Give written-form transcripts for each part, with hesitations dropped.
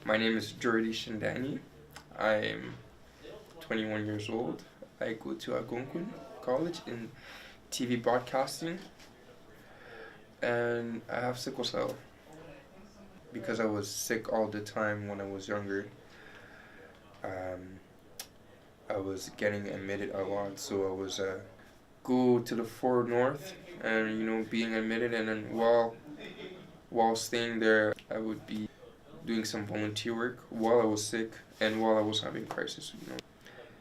My name is Jordi Shindani. I'm 21 years old. I go to Algonquin College in TV broadcasting, and I have sickle cell because I was sick all the time when I was younger. I was getting admitted a lot, so I was go to the 4 North and being admitted, and then while staying there, I would be doing some volunteer work while I was sick and while I was having crisis.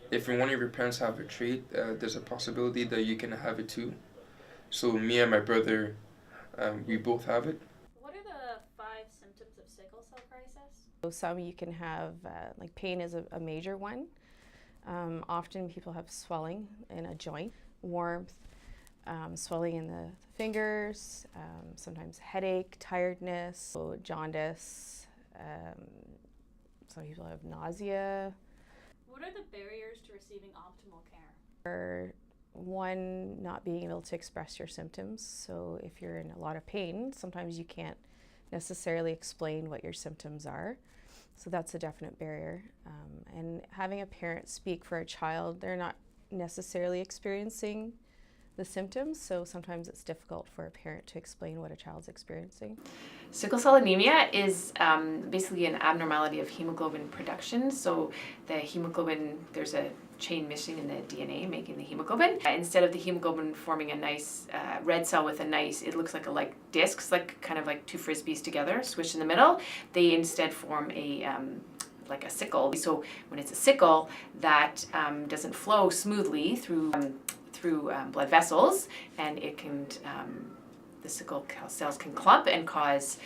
If one of your parents have a trait, there's a possibility that you can have it too. So me and my brother, we both have it. What are the 5 symptoms of sickle cell crisis? So some you can have, like pain is a major one. Often people have swelling in a joint, warmth, swelling in the fingers, sometimes headache, tiredness, so jaundice. Some people have nausea. What are the barriers to receiving optimal care? Or one, not being able to express your symptoms. So if you're in a lot of pain, sometimes you can't necessarily explain what your symptoms are. So that's a definite barrier. And having a parent speak for a child, they're not necessarily experiencing the symptoms, so sometimes it's difficult for a parent to explain what a child's experiencing. Sickle cell anemia is basically an abnormality of hemoglobin production. So the hemoglobin, there's a chain missing in the DNA making the hemoglobin. Instead of the hemoglobin forming a nice red cell with a nice, it looks like discs, kind of like 2 frisbees together, squished in the middle. They instead form like a sickle. So when it's a sickle, that doesn't flow smoothly through blood vessels, and it can the sickle cells can clump and cause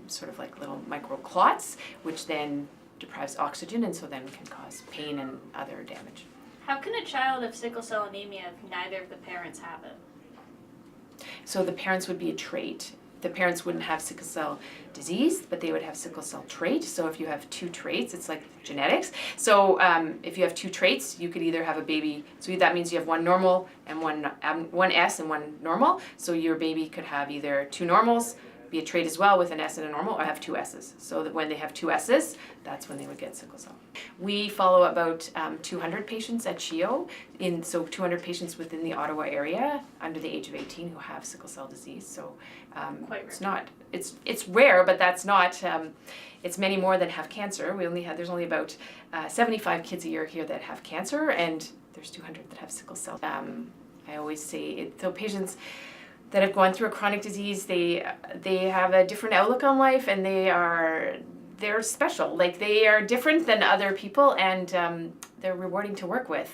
sort of like little micro clots, which then deprives oxygen, and so then can cause pain and other damage. How can a child have sickle cell anemia if neither of the parents have it? So the parents would be a trait. The parents wouldn't have sickle cell disease, but they would have sickle cell trait. So if you have 2 traits, it's like genetics. So if you have 2 traits, you could either have a baby. So that means you have one normal and one S and one normal. So your baby could have either 2 normals, be a trait as well with an S and a normal, or have 2 S's. So that when they have 2 S's, that's when they would get sickle cell. We follow about 200 patients at CHIO, so 200 patients within the Ottawa area under the age of 18 who have sickle cell disease. So it's not, it's rare, but that's not, it's many more than have cancer. There's only about 75 kids a year here that have cancer, and there's 200 that have sickle cell. I always say, so patients that have gone through a chronic disease, they have a different outlook on life, and they're special. Like, they are different than other people, and they're rewarding to work with.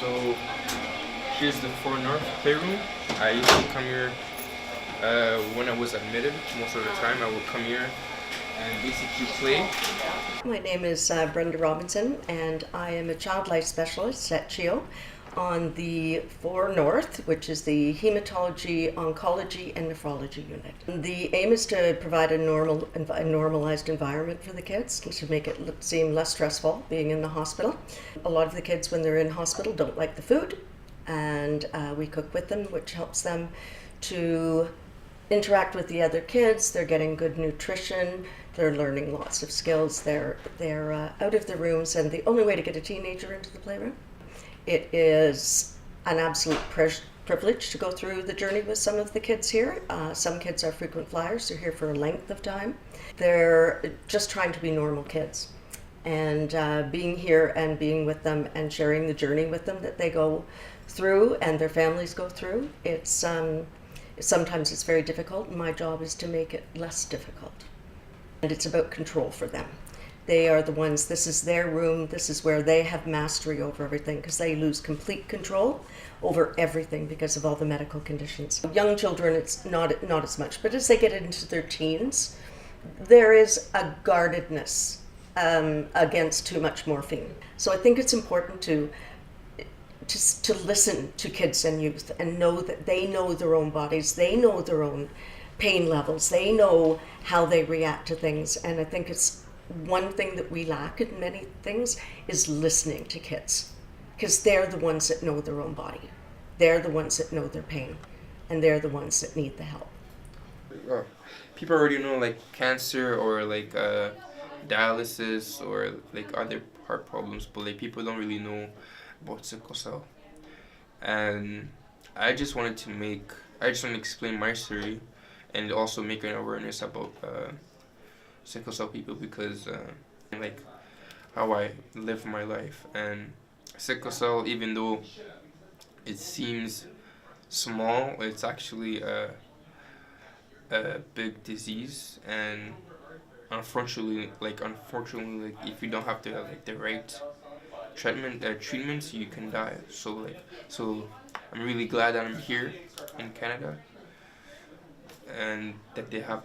So here's the 4 North playroom. I used to come here when I was admitted. Most of the time I would come here and basically play. My name is Brenda Robinson, and I am a child life specialist at CHIO on the 4 North, which is the Hematology, Oncology, and Nephrology unit. The aim is to provide a normalized environment for the kids to make it seem less stressful being in the hospital. A lot of the kids, when they're in hospital, don't like the food, and we cook with them, which helps them to interact with the other kids. They're getting good nutrition, they're learning lots of skills, they're out of their rooms, and the only way to get a teenager into the playroom, it is an absolute privilege to go through the journey with some of the kids here. Some kids are frequent flyers, they're here for a length of time. They're just trying to be normal kids. And being here and being with them and sharing the journey with them that they go through and their families go through, sometimes it's very difficult. My job is to make it less difficult. And it's about control for them. They are the ones, this is their room, this is where they have mastery over everything, because they lose complete control over everything because of all the medical conditions. Young children, it's not as much, but as they get into their teens, there is a guardedness against too much morphine. So I think it's important to listen to kids and youth and know that they know their own bodies, they know their own pain levels, they know how they react to things, and I think it's one thing that we lack in many things is listening to kids, because they're the ones that know their own body. They're the ones that know their pain, and they're the ones that need the help. people already know like cancer or like dialysis or like other heart problems, but like people don't really know about sickle cell. And I just wanted to make, I just want to explain my story, and also make an awareness about sickle cell people, because like how I live my life. And sickle cell, even though it seems small, it's actually a big disease. And unfortunately, like if you don't have the right treatments, you can die. So I'm really glad that I'm here in Canada, and that they have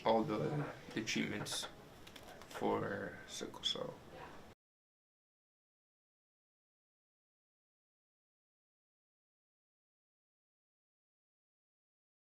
all the treatments for sickle cell.